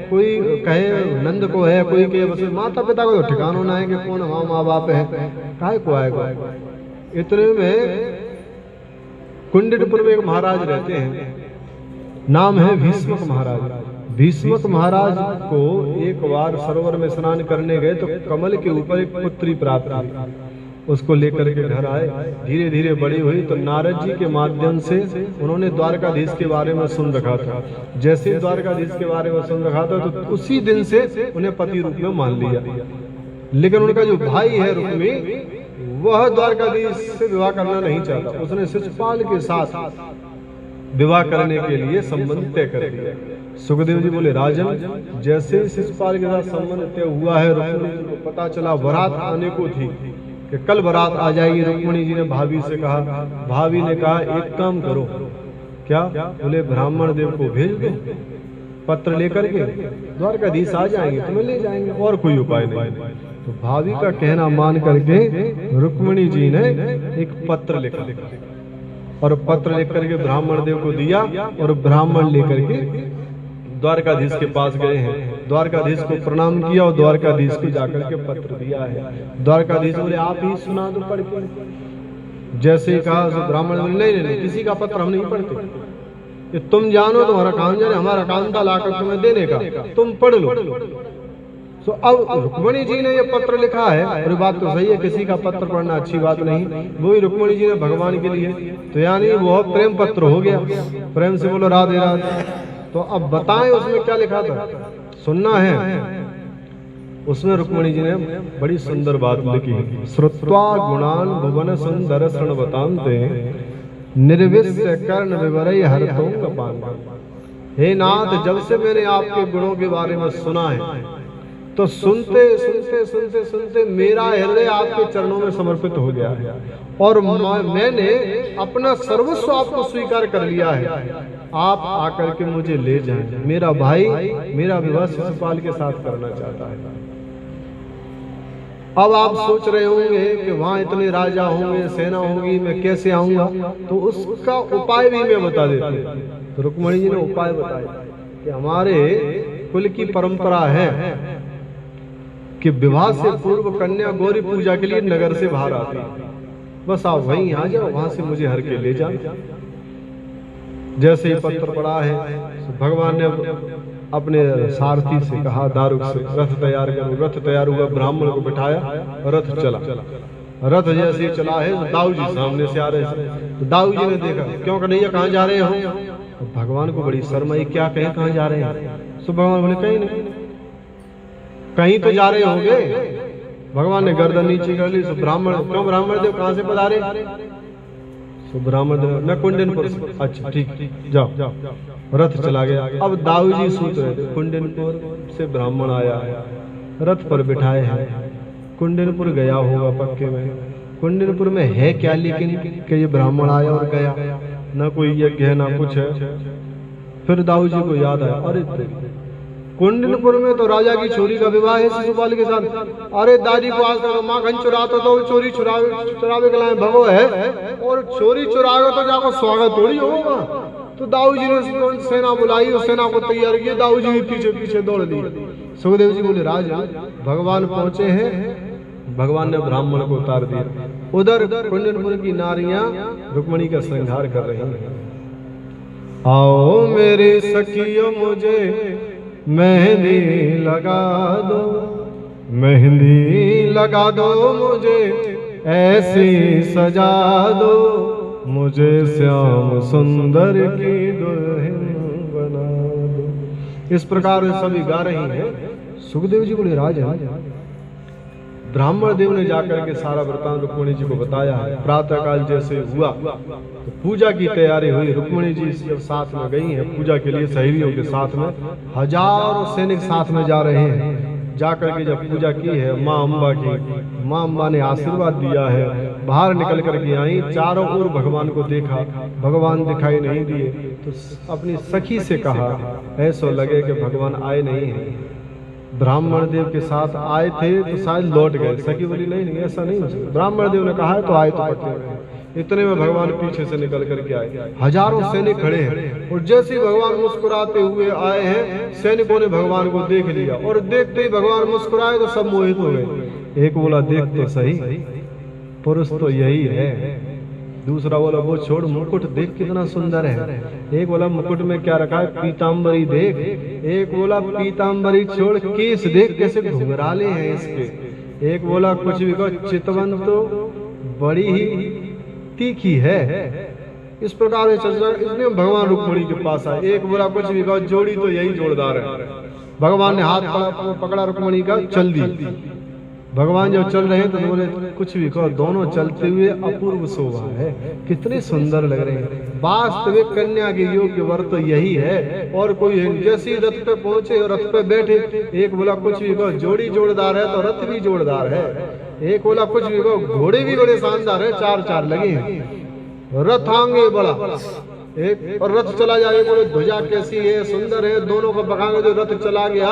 कोई कहे नंद को है, कोई कहे बस माता पिता को तो ठिकाना ना है कि कौन हमारा माँ बाप है, काहे को आएगा। इतने में कुंडितपुर में एक महाराज रहते हैं, नाम है भीष्मक महाराज। भीष्मक महाराज को एक बार सरोवर में स्नान करने गए तो कमल के ऊपर एक पुत्री प्राप्त हुई। उसको लेकर के घर आए, धीरे धीरे बड़ी हुई तो नारद जी के माध्यम से उन्होंने द्वारकाधीश के बारे में सुन रखा था। जैसे द्वारकाधीश के बारे में सुन रखा था तो उसी दिन से उन्हें पति रूप में मान लिया। लेकिन उनका जो भाई है रुक्मी, वह द्वारकाधीश से विवाह करना नहीं चाहता। उसने शिशुपाल के साथ विवाह करने के लिए संबंध तय कर दिया। सुखदेव जी बोले राजन, जैसे शिशुपाल के साथ संबंध तय हुआ है, रुक्मिणी जी को पता चला बारात आने को थी कि कल बारात आ जाएगी। रुक्मिणी जी ने भाभी से कहा, भाभी ने कहा एक काम करो, क्या? बोले ब्राह्मण देव को भेज दो, पत्र लेकर के द्वारकाधीश आ जाएंगे, तुम्हें ले जाएंगे, और कोई उपाय नहीं। तो भाभी का कहना मान करके रुक्मिणी जी ने एक पत्र लिखा और पत्र लिख करके ब्राह्मण देव को दिया और ब्राह्मण लेकर के द्वारकाधीश के पास गए हैं। द्वारकाधीश को प्रणाम किया और द्वारकाधीश को जाकर के पत्र दिया है। द्वारकाधीश बोले आप ही सुना दो पढ़ के। जैसे ही कहा तो ब्राह्मण बोले नहीं, किसी का पत्र हम नहीं पढ़ते, ये तुम जानो तुम्हारा काम जाने, हमारा काम था लाकर तुम्हें देने का, तुम पढ़ लो। तो अब रुक्मिणी जी ने ये पत्र लिखा है, और बात तो सही है, किसी का पत्र पढ़ना अच्छी बात नहीं, वो ही रुक्मिणी जी ने भगवान के लिए, तो यानी वो प्रेम पत्र हो गया। प्रेम से बोलो राधे राधे। तो अब बताएं उसमें क्या लिखा था, सुनना है। उसमें रुक्मिणी जी ने बड़ी सुंदर बात लिखी, श्रुत्वा गुणान भुवन सुंदर शृण्वतान्ते निर्विश्य कर्ण विवरय हरतों पान। हे नाथ, जब से मैंने आपके गुणों के बारे में सुना है तो सुनते सुनते सुनते सुनते मेरा हृदय आपके चरणों में समर्पित हो गया है और मैंने अपना सर्वस्व आपको स्वीकार कर लिया है। आप आकर के मुझे ले जाएं। मेरा भाई मेरा विवाह शिशुपाल के साथ करना चाहता है। अब आप सोच रहे होंगे कि वहां इतने राजा होंगे, सेना होगी, मैं कैसे आऊंगा? तो उसका उपाय भी मैं बता देता हूं। तो रुक्मणी जी ने उपाय बताया कि हमारे कुल की परंपरा है कि विवाह से पूर्व कन्या गौरी पूजा के लिए नगर से बाहर आती है। बस आप वहीं आ जाओ, वहां से मुझे हर के ले जाओ। जैसे ही पत्र पड़ा है, भगवान ने अपने सारथी से कहा, दारुक से, रथ तैयार करो। रथ तैयार हुआ, ब्राह्मण को बिठाया, रथ चला। रथ जैसे ही चला है, तो दाऊ जी सामने से आ रहे थे। तो दाऊ जी ने देखा, क्यों कन्हैया कहाँ जा रहे हो? तो भगवान को बड़ी शर्म आई, क्या कहें कहाँ जा रहे हैं? तो भगवान बोले कहीं नहीं, कहीं तो जा रहे होंगे। भगवान ने गर्दन नीचे कर ली। तो ब्राह्मण, क्यों ब्राह्मण देव कहाँ से पधारे? तो ब्राह्मण देव, मैं कुंडनपुर से। अच्छा ठीक, जाओ। रथ चला गया। अब दाऊ जी सोच रहे थे, कुंडनपुर से ब्राह्मण आया, रथ पर बिठाए हैं, कुंडनपुर गया होगा पक्के में। कुंडनपुर में है क्या लेकिन कि ये ब्राह्मण आया और गया, ना कोई यज्ञ है ना कुछ है। फिर दाऊ जी को याद आया, अरे कुंडनपुर में तो राजा की छोरी का विवाह है शिशुपाल के साथ। अरे दादी को आज तक माखन चुराता तो चोरी चुरावे के लाए भगो है, और चोरी चुरावे तो जाकर स्वागत थोड़ी होगा। तो दाऊ जी ने सेना बुलाई और सेना को तैयार किया। दाऊ जी पीछे पीछे दौड़ दिए। सुखदेव जी बोले, राजा भगवान पहुंचे हैं। भगवान ने ब्राह्मण को उतार दिया। उधर कुंडनपुर की नारियां रुक्मणी का श्रृंगार कर रही हैं। आओ मेरे सखियों मुझे मेहंदी लगा दो, मेहंदी लगा दो मुझे, ऐसी सजा दो, मुझे श्याम सुंदर की दुल्हन बना दो। इस प्रकार सभी गा रही हैं। सुखदेव जी बोले, राजा ब्राह्मण देव ने जाकर के सारा वृतांत रुक्मणी जी को बताया है। प्रातः काल जैसे हुआ तो पूजा की तैयारी हुई। रुक्मणी जी जब साथ में गई हैं पूजा के लिए, सहेलियों के साथ में, हजारों सैनिक साथ में जा रहे हैं। जाकर के जब पूजा की है माँ अम्बा की, माँ अम्बा ने आशीर्वाद दिया है। बाहर निकल कर के आई, चारों ओर भगवान को देखा, भगवान दिखाई नहीं दिए। तो अपनी सखी से कहा, ऐसा लगे कि भगवान आए नहीं है। ब्राह्मण देव के साथ आए थे तो शायद लौट गए। सखी बोली, नहीं ऐसा नहीं हो सकता, ब्राह्मण देव ने कहा है तो आए तो पक्के। इतने में भगवान पीछे से निकल करके आए। हजारों सैनिक खड़े हैं, और जैसे ही भगवान मुस्कुराते हुए आए हैं, सैनिकों ने भगवान को देख लिया, और देखते ही भगवान मुस्कुराए तो सब मोहित हो गए। एक बोला, देख तो सही, पुरुष तो यही है। दूसरा बोला, वो छोड़, मुकुट देख कितना सुंदर है। एक बोला, मुकुट में क्या रखा है? पीताम्बरी देख। एक बोला, पीताम्बरी छोड़, केस देख कैसे घुंघराले हैं इसके। एक बोला, कुछ भी कहो, चितवन तो बड़ी ही तीखी है। इस प्रकार चर्चा, इसलिए भगवान रुक्मणी के पास आए। एक बोला, कुछ भी कहो, जोड़ी तो यही जोरदार है। भगवान ने हाथ पकड़ा रुक्मणी का, चल दी। भगवान जब चल रहे हैं तो बोले, कुछ भी कहो, दोनों चलते हुए अपूर्व शोभा है, कितने सुंदर लग रहे हैं। वास्तविक कन्या के योग्य वर तो यही है, और कोई है। जैसे रथ पे पहुंचे और रथ पे बैठे, एक बोला, कुछ भी कहो, जोड़ी जोरदार है तो रथ भी जोरदार है। एक बोला, कुछ भी कहो, घोड़े भी बड़े शानदार है, चार लगे हैं। रथ आगे बड़ा एक, और रथ चला जाए। बोले, ध्वजा कैसी है, सुंदर है। दोनों को बखाने जो रथ चला गया।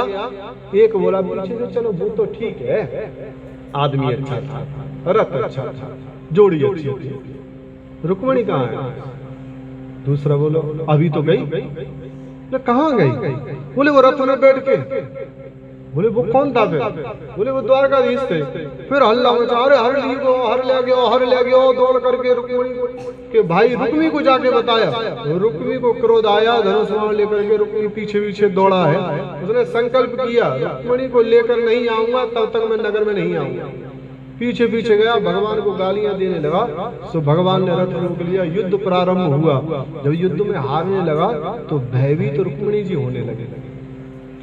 एक बोला, पीछे से चलो, वो तो ठीक है, आदमी अच्छा था, रथ अच्छा था, जोड़ी अच्छी थी, रुक्मणी कहाँ है? दूसरा बोलो, अभी तो गई। कहाँ गई? बोले, वो रथ में बैठ के। बोले, वो कौन था फिर? बोले, वो द्वारकाधीश थे। फिर हल्ला मचा, अरे हर ले गयो। दौड़ करके रुक्मणी के भाई रुक्मी को जाके बताया। रुक्मी को क्रोध आया, धनुष बाण लेकर के रुक्मी पीछे पीछे दौड़ा है। उसने संकल्प किया, रुक्मणी को लेकर नहीं आऊंगा तब तक मैं नगर में नहीं आऊंगा। पीछे पीछे गया, भगवान को गालियां देने लगा। तो भगवान ने रथ रोक लिया, युद्ध प्रारंभ हुआ। जब युद्ध में हारने लगा तो भयभीत रुक्मणी जी होने लगे।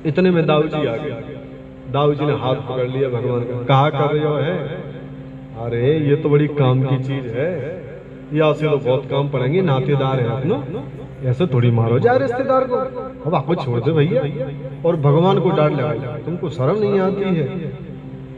इतने में दाऊ जी आ गए। दाऊ जी ने हाथ पकड़ लिया भगवान का, कहा कर रहे हो है? अरे ये तो बड़ी काम की चीज है, या से तो बहुत काम पड़ेंगे, नातेदार है अपनो, ऐसे थोड़ी मारो जाए रिश्तेदार को। अब आपको छोड़ दे भैया। और भगवान को डांट लगाई, तुमको शर्म नहीं आती है?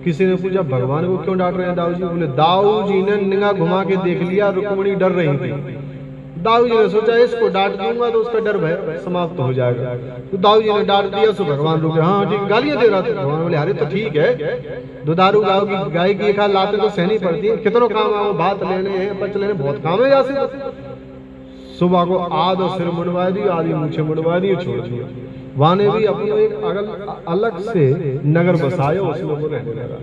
किसी ने पूछा, भगवान को क्यों डांट रहे हैं दाऊ जी? बोले, दाऊ जी ने निगाह घुमा के देख लिया, रुक्मणी डर रही थी। दाऊ जी ने सोचा इसको डांट दूंगा तो उसका डर भय समाप्त हो जाएगा। तो दाऊ जी ने डांट दिया, सो भगवान रुके। हाँ ठीक, गालियां दे रहा था। भगवान बोले अरे तो ठीक है, दुधारू गाय की एक हाथ लाते तो सहनी पड़ती है, कितनों काम आओ, भात लेने हैं, पच लेने, बहुत काम है। यहाँ सुबह को आधा सिर मुंडवा दी, आधी मूछें मुंडवा दी, छोड़ दिया। वहां ने भी अपने एक अलग से नगर बसाया, उसमें वो रहने लगा।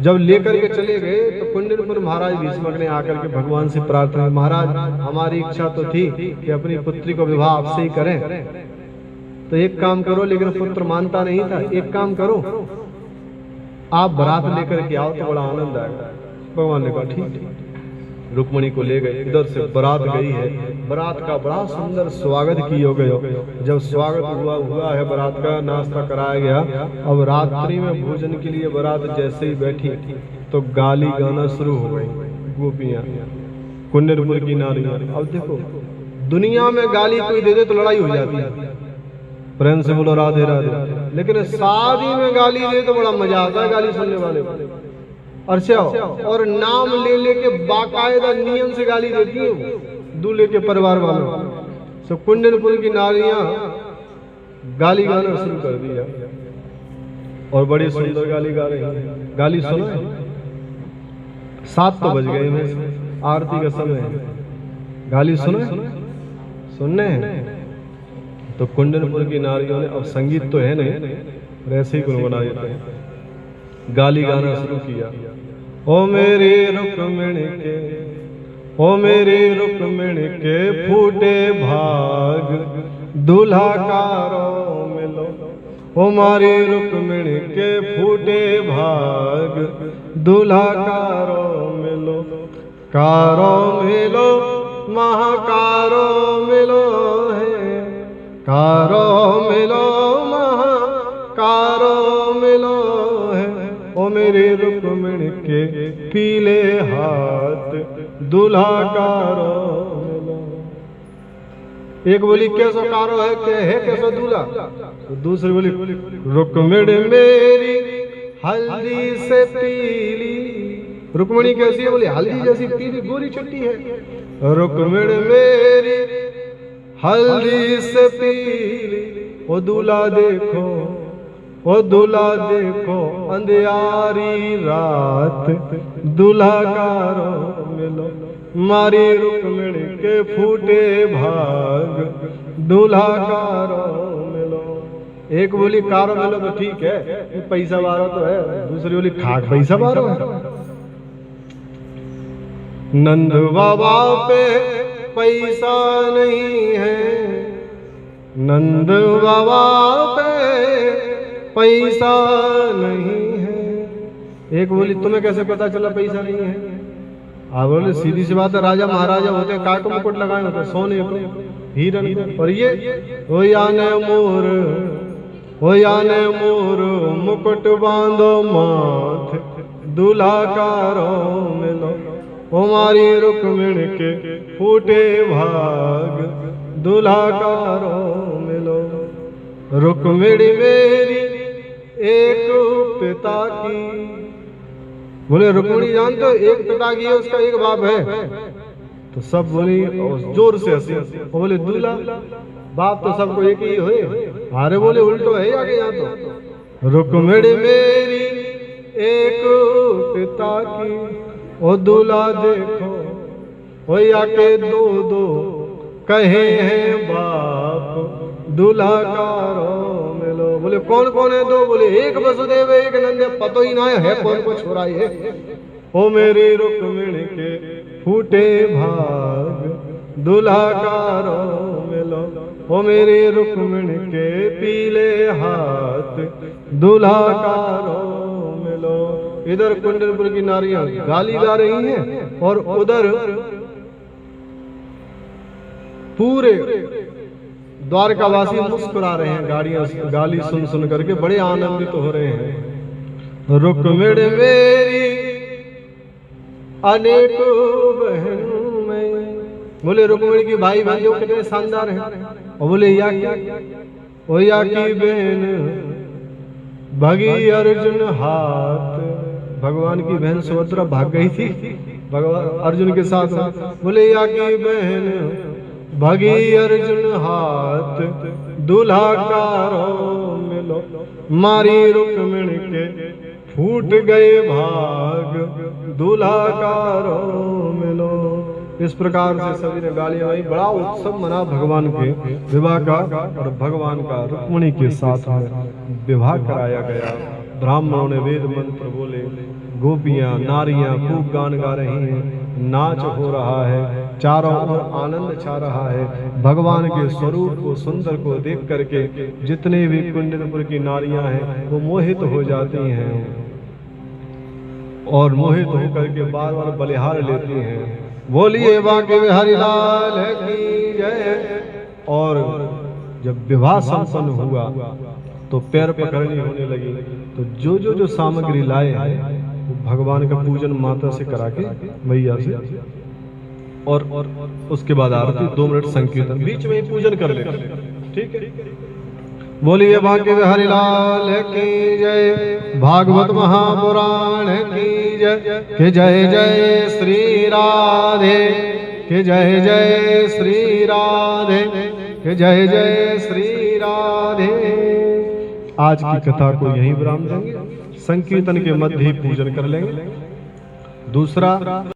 जब लेकर के चले गए तो कुंडलपुर महाराज भीष्मक ने आकर के भगवान से प्रार्थना, महाराज हमारी इच्छा तो थी कि अपनी पुत्री को विवाह आपसे ही करें, तो एक काम करो, लेकिन पुत्र मानता नहीं था। एक काम करो, आप बारात लेकर के आओ तो बड़ा आनंद आएगा। भगवान ने कहा ठीक। रुक्मणी को ले गए, इधर से बारात गई है, बारात का बड़ा सुंदर स्वागत किया गया। जब स्वागत हुआ है, बारात का नाश्ता कराया गया। अब रात्रि में भोजन के लिए बारात जैसे ही बैठी तो गाली गाना शुरू हो गई गोपियां, कुंडलपुर की नारियां। अब देखो, दुनिया में गाली कोई दे दे तो लड़ाई हो जाती है, प्रेम से बोलो राधे राधे, लेकिन शादी में गाली दे तो बड़ा मजा आता है गाली सुनने वाले को। अच्छा, और नाम ले लेके बाकायदा नियम से गाली देती है वो दूल्हे के परिवार वालों। तो कुंडलपुर की नारियां गाली गाना शुरू कर दिया और बड़ी सुंदर गाली गा रही हैं। गाली सुनो, 7 तो बज गए हैं, आरती का समय है, गाली सुनो, सुनने हैं। तो कुंडलपुर की नारियों ने, अब संगीत तो है नहीं, ऐसे ही गुनगुना देते हैं, गाली गाना शुरू किया। ओ मेरी रुक्मिणी के, ओ मेरी रुक्मिणी के फूटे भाग, दूल्हा कारो मिलो। ओ मारी रुक्मिणी के फूटे भाग, दूल्हा कारो मिलो। कारो मिलो, महाकारो मिलो है, कारो मिलो, महाकारो मिलो है। ओ मेरी रुक्मिणी के पीले हाथ, दूल्हा कारो मिलो। एक बोली कैसो कारो है, कैसो दूल्हा। तो दूसरी बोली रुक्मिणी मेरी हल्दी से पीली। रुक्मिणी कैसी है, बोली हल्दी जैसी पीली गोरी चुट्टी है। रुक्मिणी मेरी हल्दी से पीली। ओ दूल्हा देखो, ओ दूल्हा देखो, अंधियारी रात, दूल्हा कारो मिलो। मारी रुक्मिणी के फूटे भाग, दूल्हा कारो मिलो। एक बोली कारो मिलो तो ठीक है, पैसा बारो तो है। दूसरी बोली खाक पैसा बारो है। नंद बाबा पे पैसा नहीं है, नंद बाबा पे पैसा नहीं है। एक बोली तुम्हें कैसे पता चला पैसा नहीं है? आप बोले सीधी सी बात है, राजा महाराजा होते हैं, काट मुकुट लगाए होते, सोने को हीरन। और ये ओ याने मोर, ओ याने मोर, मुकुट बांधो माथ, दूल्हा कारो मिलो। ओ मारी रुक्मिणी के फूटे भाग, दूल्हा कारो मिलो। रुक्मिणी मेरी एक पिता की। बोले रुक्मिणी जानते हो, एक पिता की है, उसका एक बाप है। तो सब बोली जोर से हंसी। बोले दूल्हा बाप तो सबको एक ही हुए। अरे बोले उल्टो है आगे यहाँ तो। रुक्मिणी मेरी एक पिता की, ओ दूल्हा देखो, ओ आके दो दो कहे हैं बाप, दूल्हा कारो मिलो। बोले कौन कौन है दो? बोले एक वसुदेव एक नंद, पतो ही ना है कौन को छोड़ा ये। ओ मेरी रुक्मिणी के फूटे भाग, दूल्हा कारो मिलो। ओ मेरी रुक्मिणी के पीले हाथ, दूल्हा कारो मिलो। इधर कुंडलपुर की नारियां गाली गा रही हैं और उधर पूरे द्वारकावासी मुस्कुरा रहे हैं, गाली सुन सुन करके बड़े आनंदित हो रहे हैं। रुक्मिणी मेरी अनेक बहन में। बोले रुक्मिणी की भाई बहन जो कितने शानदार हैं। और बोले या की बहन भगी अर्जुन हाथ, भगवान की बहन सुभद्रा भाग गई थी भगवान अर्जुन के साथ। बोले या की बहन भगी अर्जुन हाथ, दूल्हा कारो मिलो, मारी रुक्मिणी के फूट गए भाग, दूल्हा कारो मिलो। इस प्रकार से सभी ने गालियां आई। बड़ा उत्सव मना भगवान के विवाह का, और भगवान का रुक्मिणी के साथ में विवाह कराया गया। ब्राह्मणों ने वेद मंत्र बोले, गोपियां नारियां खूब गान गा रही हैं, नाच हो रहा है, चारों ओर आनंद छा रहा है। भगवान के स्वरूप को सुंदर को देख करके जितने भी कुंडलपुर की नारियां हैं वो मोहित हो जाती हैं, और मोहित होकर के बार बार बलिहार लेती हैं। बोलिए बांके बिहारी लाल की जय। और जब विवाह संपन्न हुआ तो पैर पकड़नी होने लगी। तो जो सामग्री लाए हैं वो भगवान का पूजन माता से करा के, मैया से, और उसके बाद आरती, 2 मिनट संकीर्तन, बीच में ही पूजन कर लेते। ठीक है। बोलिए बांके बिहारी लाल की जय। भागवत महापुराण की जय। के जय जय श्री राधे, के जय जय श्री राधे, के जय जय श्री राधे। आज की कथा को यहीं विराम देंगे। संकीर्तन के मध्य ही पूजन कर लेंगे। दूसरा